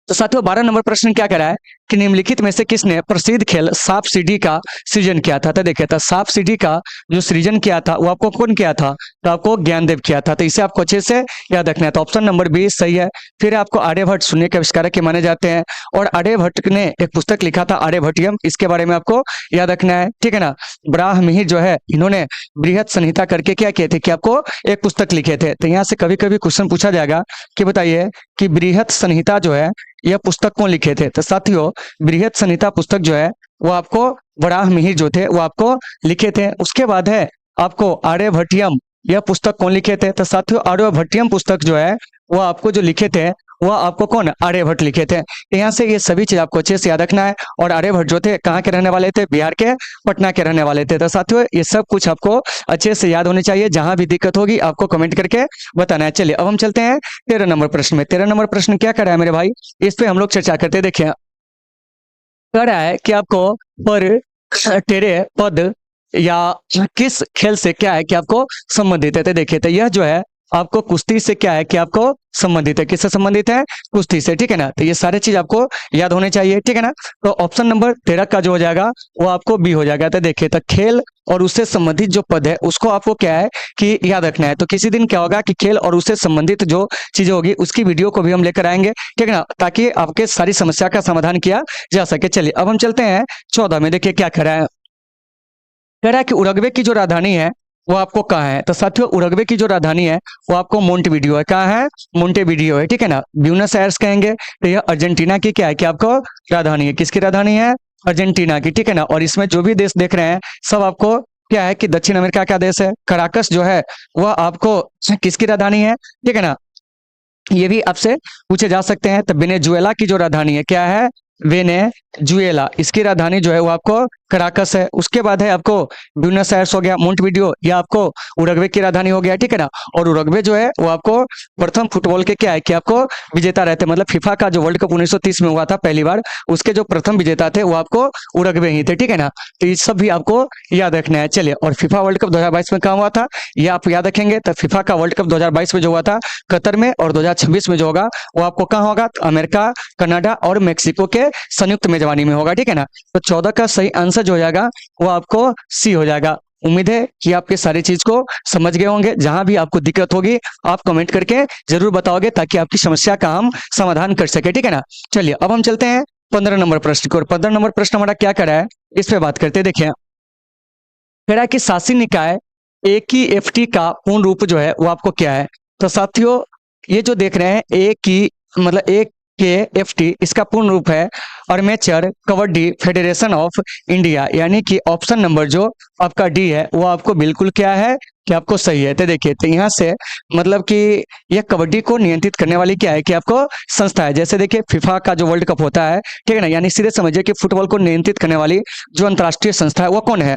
तो साथियों 12 नंबर प्रश्न क्या करा है कि निम्नलिखित में से किसने प्रसिद्ध खेल सांप सीढ़ी का सृजन किया था। तो देखिए, तो सांप सीढ़ी का जो सृजन किया था वो आपको कौन किया था, तो आपको ज्ञानदेव किया था। तो इसे आपको अच्छे से याद रखना है। तो ऑप्शन नंबर 20 सही है। फिर आपको आर्यभट्ट शून्य के आविष्कारक के माने जाते हैं, और आर्यभट्ट ने एक पुस्तक लिखा था आर्यभट्टियम, इसके बारे में आपको याद रखना है, ठीक है ना। ब्राह्मणी जो है इन्होंने बृहत संहिता करके क्या किए थे कि आपको एक पुस्तक लिखे थे। तो यहाँ से कभी कभी क्वेश्चन पूछा जाएगा कि बताइए कि बृहत संहिता जो है यह पुस्तक कौन लिखे थे। तो साथियों बृहत संहिता पुस्तक जो है वो आपको वराहमिहिर जो थे वो आपको लिखे थे। उसके बाद है आपको आर्यभट्टियम, यह पुस्तक कौन लिखे थे। तो साथियों आर्यभट्टियम पुस्तक जो है वो आपको जो लिखे थे वह आपको कौन, आर्यभट्ट लिखे थे। यहाँ से ये सभी चीज आपको अच्छे से याद रखना है। और आर्यभट्ट जो थे कहाँ के रहने वाले थे, बिहार के पटना के रहने वाले थे। तो साथियों ये सब कुछ आपको अच्छे से याद होनी चाहिए। जहां भी दिक्कत होगी आपको कमेंट करके बताना है। चलिए अब हम चलते हैं 13 नंबर प्रश्न में। 13 नंबर प्रश्न क्या कर रहा है मेरे भाई, इस पे हम लोग चर्चा करते। देखिए कह रहा है कि आपको पर तेरे पद या किस खेल से क्या है कि आपको संबंधित है। तो देखिए, तो यह जो है आपको कुश्ती से क्या है कि आपको संबंधित है। किससे संबंधित है, कुश्ती से, ठीक है ना। तो ये सारे चीज आपको याद होने चाहिए, ठीक है ना। तो ऑप्शन नंबर 13 का जो हो जाएगा वो आपको बी हो जाएगा। तो देखिए, तो खेल और उससे संबंधित जो पद है उसको आपको क्या है कि याद रखना है। तो किसी दिन क्या होगा कि खेल और उससे संबंधित जो चीजें होगी उसकी वीडियो को भी हम लेकर आएंगे, ठीक है ना, ताकि आपके सारी समस्या का समाधान किया जा सके। चलिए अब हम चलते हैं 14 में। देखिए क्या कह रहा है, कह रहा है कि उरुग्वे की जो राजधानी है वो आपको कहाँ है। तो साथियों उरुग्वे की जो राजधानी है वो आपको मोंटेवीडियो है। कहाँ है, मोंटेवीडियो है, ठीक है ना। ब्यूनस आयर्स कहेंगे। तो यह अर्जेंटीना की क्या है कि आपको राजधानी है। किसकी राजधानी है, अर्जेंटीना की, ठीक है ना। और इसमें जो भी देश देख रहे हैं सब आपको क्या है कि दक्षिण अमेरिका का देश है। कराकस जो है वह आपको किसकी राजधानी है, ठीक है ना। ये भी आपसे पूछे जा सकते हैं। तो वेनेजुएला की जो राजधानी है क्या है, वेनेजुएला, इसकी राजधानी जो है वो आपको कराकस है। उसके बाद है आपको ब्यूनस आयर्स हो गया, मोंटेवीडियो, या आपको उरुग्वे की राजधानी हो गया, ठीक है ना। और उरुग्वे जो है वो आपको प्रथम फुटबॉल के क्या है कि आपको विजेता रहते, मतलब फीफा का जो वर्ल्ड कप 1930 में हुआ था पहली बार, उसके जो प्रथम विजेता थे वो आपको उरुग्वे ही थे, ठीक है ना। तो ये सब भी आपको याद रखना है। चलिए, और फीफा वर्ल्ड कप 2022 में कहाँ हुआ था ये आप याद रखेंगे। तो फीफा का वर्ल्ड कप 2022 में जो हुआ था कतर में, और 2026 में जो होगा वो आपको कहाँ होगा, तो अमेरिका, कनाडा और मेक्सिको के संयुक्त मेजबानी में होगा, ठीक है ना। तो 14 का सही आंसर जो हो जाएगा वो आपको सी हो जाएगा। उम्मीद है कि आप ये सारी चीज को समझ गए होंगे। जहां भी आपको दिक्कत होगी आप कमेंट करके जरूर बताओगे ताकि आपकी समस्या का हम समाधान कर सके, ठीक है ना। चलिए अब हम चलते हैं 15 नंबर प्रश्न की ओर। 15 नंबर प्रश्न हमारा क्या कर रहा है इस पे बात करते हैं। देखिए कह रहा है कि शासी निकाय AKFT का पूर्ण रूप जो है वो आपको क्या है। तो साथियों ये जो देख रहे हैं मतलब AKFT, इसका पूर्ण रूप है armature kabaddi federation of India, यानी कि ऑप्शन नंबर जो आपका डी है वो आपको बिल्कुल क्या है कि आपको सही है। तो देखिए, तो यहाँ से मतलब कि यह कबड्डी को नियंत्रित करने वाली क्या है कि आपको संस्था है। जैसे देखिए फीफा का जो वर्ल्ड कप होता है, ठीक है ना, यानी सीधे समझिए कि फुटबॉल को नियंत्रित करने वाली जो अंतर्राष्ट्रीय संस्था है वो कौन है।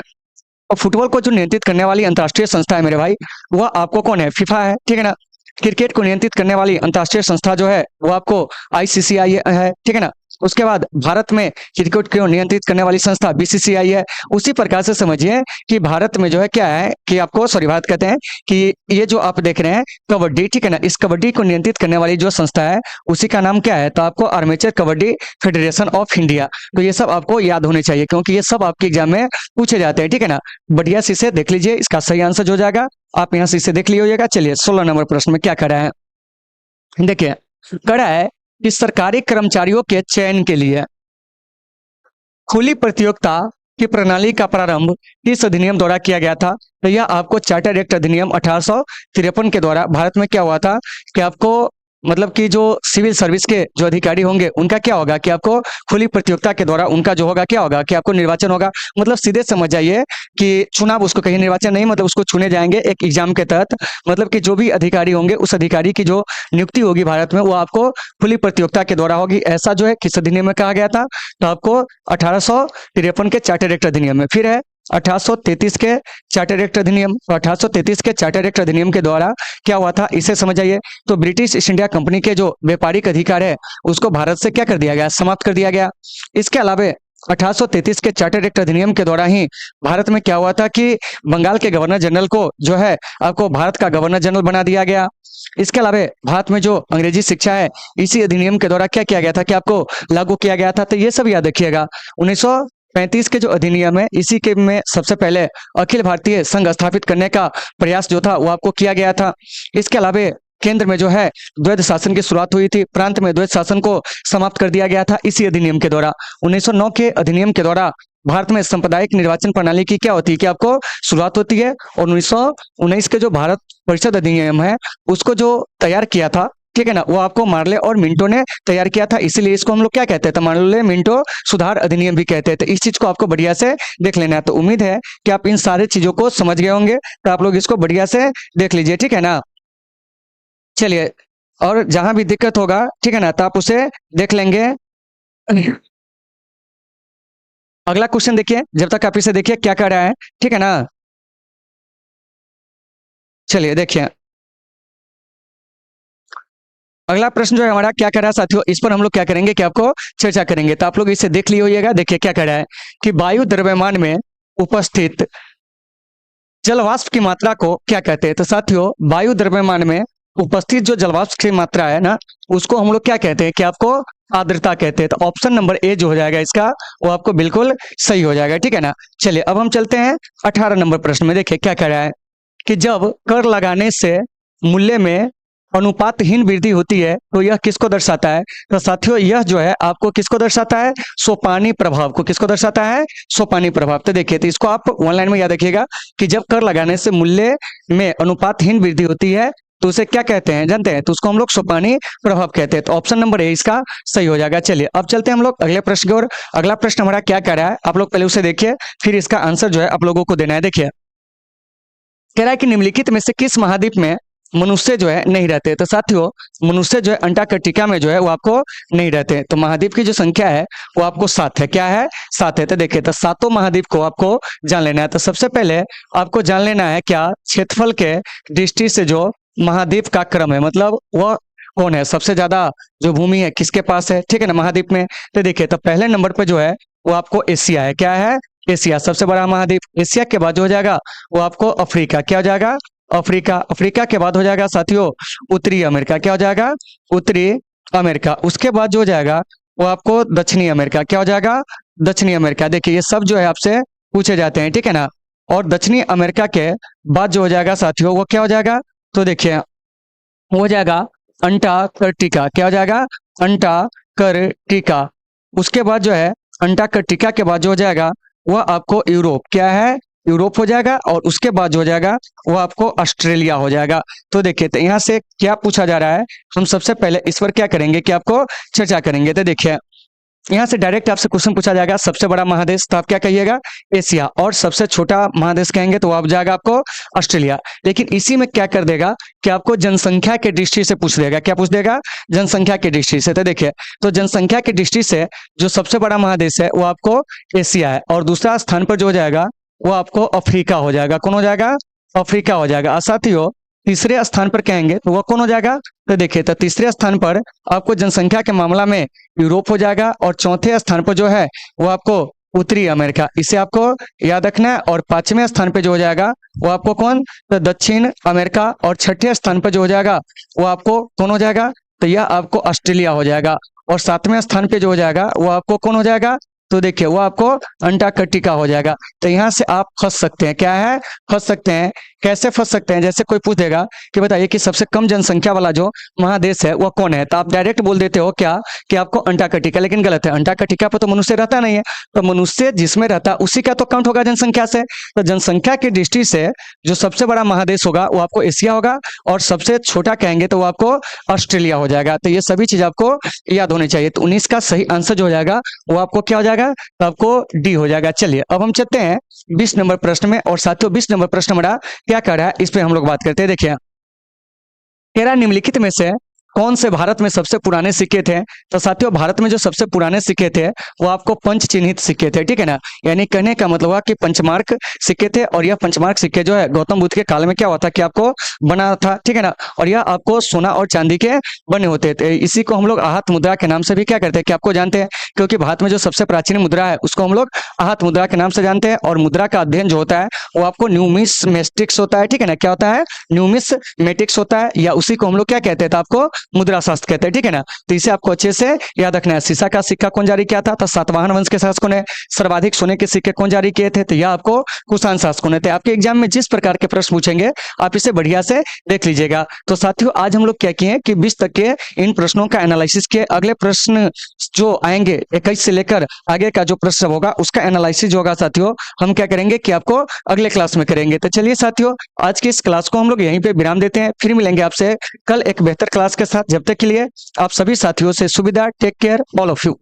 और फुटबॉल को जो नियंत्रित करने वाली अंतर्राष्ट्रीय संस्था है मेरे भाई वह आपको कौन है, फीफा है, ठीक है ना। क्रिकेट को नियंत्रित करने वाली अंतर्राष्ट्रीय संस्था जो है वो आपको ICCI है, ठीक है ना। उसके बाद भारत में क्रिकेट को नियंत्रित करने वाली संस्था BCCI है। उसी प्रकार से समझिए कि भारत में जो है क्या है कि आपको भारत कहते हैं कि ये जो आप देख रहे हैं कबड्डी, ठीक है ना, इस कबड्डी को नियंत्रित करने वाली जो संस्था है उसी का नाम क्या है, तो आपको armature kabaddi federation of India. तो ये सब आपको याद होने चाहिए क्योंकि ये सब आपके एग्जाम में पूछे जाते हैं, ठीक है ना। बढ़िया से इसे देख लीजिए, इसका सही आंसर हो जाएगा। आप यहाँ से इसे देख लीजिएगा। चलिए 16 नंबर प्रश्न में क्या कर रहा है, देखिए कह रहा है कि सरकारी कर्मचारियों के चयन के लिए खुली प्रतियोगिता की प्रणाली का प्रारंभ किस अधिनियम द्वारा किया गया था। तो यह आपको चार्टर एक्ट अधिनियम 1853 के द्वारा भारत में क्या हुआ था कि आपको मतलब कि जो सिविल सर्विस के जो अधिकारी होंगे उनका क्या होगा कि आपको खुली प्रतियोगिता के द्वारा उनका जो होगा क्या होगा कि आपको निर्वाचन होगा। मतलब सीधे समझ जाइए कि चुनाव उसको कहीं निर्वाचन नहीं, मतलब उसको चुने जाएंगे एक एग्जाम के तहत। मतलब कि जो भी अधिकारी होंगे उस अधिकारी की जो नियुक्ति होगी भारत में वो आपको खुली प्रतियोगिता के द्वारा होगी। ऐसा जो है किस अधिनियम में कहा गया था, तो आपको 1853 के चार्टर एक्ट अधिनियम में। फिर है 1833 के चार्टर एक्ट अधिनियम। 1833 के चार्टर एक्ट अधिनियम के द्वारा क्या हुआ था इसे समझ आइए। तो ब्रिटिश ईस्ट इंडिया कंपनी के जो व्यापारिक अधिकार है उसको भारत से क्या कर दिया गया, समाप्त कर दिया गया। इसके अलावा 1833 के चार्टर्ड एक्ट अधिनियम के द्वारा ही भारत में क्या हुआ था कि बंगाल के गवर्नर जनरल को जो है आपको भारत का गवर्नर जनरल बना दिया गया। इसके अलावा भारत में जो अंग्रेजी शिक्षा है इसी अधिनियम के द्वारा क्या किया गया था कि आपको लागू किया गया था। तो ये सब याद रखिएगा। 1935 के जो अधिनियम है इसी के में सबसे पहले अखिल भारतीय संघ स्थापित करने का प्रयास जो था वो आपको किया गया था। इसके अलावा केंद्र में जो है द्वैध शासन की शुरुआत हुई थी, प्रांत में द्वैध शासन को समाप्त कर दिया गया था इसी अधिनियम के द्वारा। 1909 के अधिनियम के द्वारा भारत में सांप्रदायिक निर्वाचन प्रणाली की क्या होती है कि आपको शुरुआत होती है। और 1919 के जो भारत परिषद अधिनियम है उसको जो तैयार किया था, ठीक है ना, वो आपको मार्ले और मिंटो ने तैयार किया था, इसीलिए इसको हम लोग क्या कहते हैं, तो मार्ले मिंटो सुधार अधिनियम भी कहते हैं। तो इस चीज को आपको बढ़िया से देख लेना है। तो उम्मीद है कि आप इन सारे चीजों को समझ गए होंगे, तो आप लोग इसको बढ़िया से देख लीजिए, ठीक है ना। चलिए, और जहां भी दिक्कत होगा, ठीक है ना, तो आप उसे देख लेंगे। अगला क्वेश्चन देखिए, जब तक आप इसे देखिए क्या कर रहा है, ठीक है ना। चलिए देखिए, अगला प्रश्न जो है हमारा क्या कर रहा है साथियों, इस पर हम लोग क्या करेंगे कि आपको चर्चा करेंगे। तो आप लोग इसे देख लिए होइएगा। देखिए क्या कर रहा है कि वायु द्रव्यमान में उपस्थित जलवाष्प की मात्रा को क्या कहते हैं। तो साथियों, वायु द्रव्यमान में उपस्थित जो जलवाष्प की मात्रा है ना, उसको हम लोग क्या कहते हैं कि आपको आर्द्रता कहते हैं। तो ऑप्शन नंबर ए जो हो जाएगा इसका, वो आपको बिल्कुल सही हो जाएगा, ठीक है ना। चलिए अब हम चलते हैं 18 नंबर प्रश्न में। देखिए क्या कह रहा है कि जब कर लगाने से मूल्य में अनुपातहीन वृद्धि होती है तो यह किसको दर्शाता है। तो साथियों, यह जो है आपको किसको दर्शाता है, सोपानी प्रभाव को। किसको दर्शाता है, सोपानी प्रभाव। तो देखिए, तो इसको आप वन लाइन में याद रखिएगा कि जब कर लगाने से मूल्य में अनुपातहीन वृद्धि होती है तो उसे क्या कहते हैं, जानते हैं, तो उसको हम लोग सोपानी प्रभाव कहते हैं। तो ऑप्शन नंबर ए इसका सही हो जाएगा। चलिए अब चलते हैं हम लोग अगले प्रश्न की ओर। अगला प्रश्न हमारा क्या कह रहा है, आप लोग पहले उसे देखिए, फिर इसका आंसर जो है आप लोगों को देना है। देखिए कह रहा है कि निम्नलिखित में से किस महाद्वीप में मनुष्य जो है नहीं रहते। तो साथियों, मनुष्य जो है अंटार्कटिका में जो है वो आपको नहीं रहते। तो महाद्वीप की जो संख्या है वो आपको 7 है। क्या है, 7 है। तो देखिए, तो सातों महाद्वीप को आपको जान लेना है। तो सबसे पहले आपको जान लेना है क्या, क्षेत्रफल के दृष्टि से जो महाद्वीप का क्रम है, मतलब वह कौन है, सबसे ज्यादा जो भूमि है किसके पास है, ठीक है ना, महाद्वीप में। तो देखिए, तो पहले नंबर पे जो है वो आपको एशिया है। क्या है, एशिया सबसे बड़ा महाद्वीप। एशिया के बाद जो हो जाएगा वो आपको अफ्रीका, क्या हो जाएगा, अफ्रीका। अफ्रीका के बाद हो जाएगा साथियों उत्तरी अमेरिका। क्या हो जाएगा, उत्तरी अमेरिका। उसके बाद जो हो जाएगा वो आपको दक्षिणी अमेरिका। क्या हो जाएगा, दक्षिणी अमेरिका। देखिए ये सब जो है आपसे पूछे जाते हैं, ठीक है ना। और दक्षिणी अमेरिका के बाद जो हो जाएगा साथियों वो क्या हो जाएगा, तो देखिए वो हो जाएगा अंटार्कटिका। क्या हो जाएगा, अंटार्कटिका। उसके बाद जो है अंटार्कटिका के बाद जो हो जाएगा वह आपको यूरोप, क्या है, यूरोप हो जाएगा। और उसके बाद जो हो जाएगा वो आपको ऑस्ट्रेलिया हो जाएगा। तो देखिए, तो यहाँ से क्या पूछा जा रहा है, हम सबसे पहले इस पर क्या करेंगे कि आपको चर्चा करेंगे। तो देखिए यहाँ से डायरेक्ट आपसे क्वेश्चन पूछा जाएगा, सबसे बड़ा महादेश, तो आप क्या कहिएगा, एशिया। और सबसे छोटा महादेश कहेंगे तो आप जाएगा आपको ऑस्ट्रेलिया। लेकिन इसी में क्या कर देगा कि आपको जनसंख्या के दृष्टि से पूछ देगा। क्या पूछ देगा, जनसंख्या की दृष्टि से। तो देखिए, तो जनसंख्या की दृष्टि से जो सबसे बड़ा महादेश है वो आपको एशिया है। और दूसरा स्थान पर जो हो जाएगा वो आपको अफ्रीका हो जाएगा। कौन हो जाएगा, अफ्रीका हो जाएगा। साथियों, तीसरे स्थान पर कहेंगे तो वह कौन हो जाएगा, तो देखिए, तो तीसरे स्थान पर आपको जनसंख्या के मामला में यूरोप हो जाएगा। और चौथे स्थान पर जो है वो आपको उत्तरी अमेरिका, इसे आपको याद रखना है। और पांचवें स्थान पे जो हो जाएगा वो आपको कौन, तो दक्षिण अमेरिका। और छठे स्थान पर जो हो जाएगा वो आपको कौन हो जाएगा, तो यह आपको ऑस्ट्रेलिया हो जाएगा। और सातवें स्थान पे जो हो जाएगा वो आपको कौन हो जाएगा, तो देखिए वो आपको अंटार्कटिका हो जाएगा। तो यहाँ से आप फंस सकते हैं, क्या है, फंस सकते हैं। कैसे फंस सकते हैं, जैसे कोई पूछेगा कि बताइए कि सबसे कम जनसंख्या वाला जो महादेश है वो कौन है, तो आप डायरेक्ट बोल देते हो क्या कि आपको अंटार्कटिका। लेकिन गलत है, अंटार्कटिका पर तो मनुष्य रहता नहीं है। तो मनुष्य जिसमें रहता है उसी का तो काउंट होगा जनसंख्या से। तो जनसंख्या की दृष्टि से जो सबसे बड़ा महादेश होगा वो आपको एशिया होगा। और सबसे छोटा कहेंगे तो वो आपको ऑस्ट्रेलिया हो जाएगा। तो ये सभी चीज आपको याद होनी चाहिए। तो 19 का सही आंसर जो हो जाएगा वो आपको क्या हो जाएगा, तो आपको डी हो जाएगा। चलिए अब हम चलते हैं 20 नंबर प्रश्न में। और साथियों 20 नंबर प्रश्न हमारा क्या कर रहा है, इस पे हम लोग बात करते हैं। देखिए कह रहा है निम्नलिखित में से कौन से भारत में सबसे पुराने सिक्के थे। तो साथियों, भारत में जो सबसे पुराने सिक्के थे वो आपको पंच चिन्हित सिक्के थे, ठीक है ना। यानी कहने का मतलब हुआ कि पंचमार्क सिक्के थे। और यह पंचमार्क सिक्के जो है गौतम बुद्ध के काल में क्या हुआ था कि आपको बना था, ठीक है ना। और यह आपको सोना और चांदी के बने होते थे। इसी को हम लोग आहत मुद्रा के नाम से भी क्या करते हैं कि आपको जानते हैं क्योंकि भारत में जो सबसे प्राचीन मुद्रा है उसको हम लोग आहत मुद्रा के नाम से जानते हैं। और मुद्रा का अध्ययन जो होता है वो आपको न्यूमिस्मेटिक्स होता है, ठीक है ना। क्या होता है? न्यूमिस्मेटिक्स होता है, या उसी को हम लोग क्या कहते हैं? तो आपको मुद्रा शास्त्र कहते हैं, ठीक है ना। तो इसे आपको अच्छे से याद रखना है। सीसा का सिक्का कौन जारी किया था? तो सातवाहन वंश के शासकों ने। सर्वाधिक सोने के सिक्के कौन जारी किए थे? तो यह आपको कुषाण शासकों ने थे। आपके एग्जाम में जिस प्रकार के प्रश्न पूछेंगे आप इसे बढ़िया से देख लीजिएगा। तो साथियों आज हम लोग क्या किए कि 20 तक के इन प्रश्नों का एनालिसिस किए। अगले प्रश्न जो आएंगे 21 से लेकर आगे का जो प्रश्न होगा उसका एनालिसिस जो होगा साथियों हम क्या करेंगे कि आपको अगले क्लास में करेंगे। तो चलिए साथियों आज की इस क्लास को हम लोग यहीं पे विराम देते हैं, फिर मिलेंगे आपसे कल एक बेहतर क्लास के साथ। जब तक के लिए आप सभी साथियों से सुविधा। Take care all of you.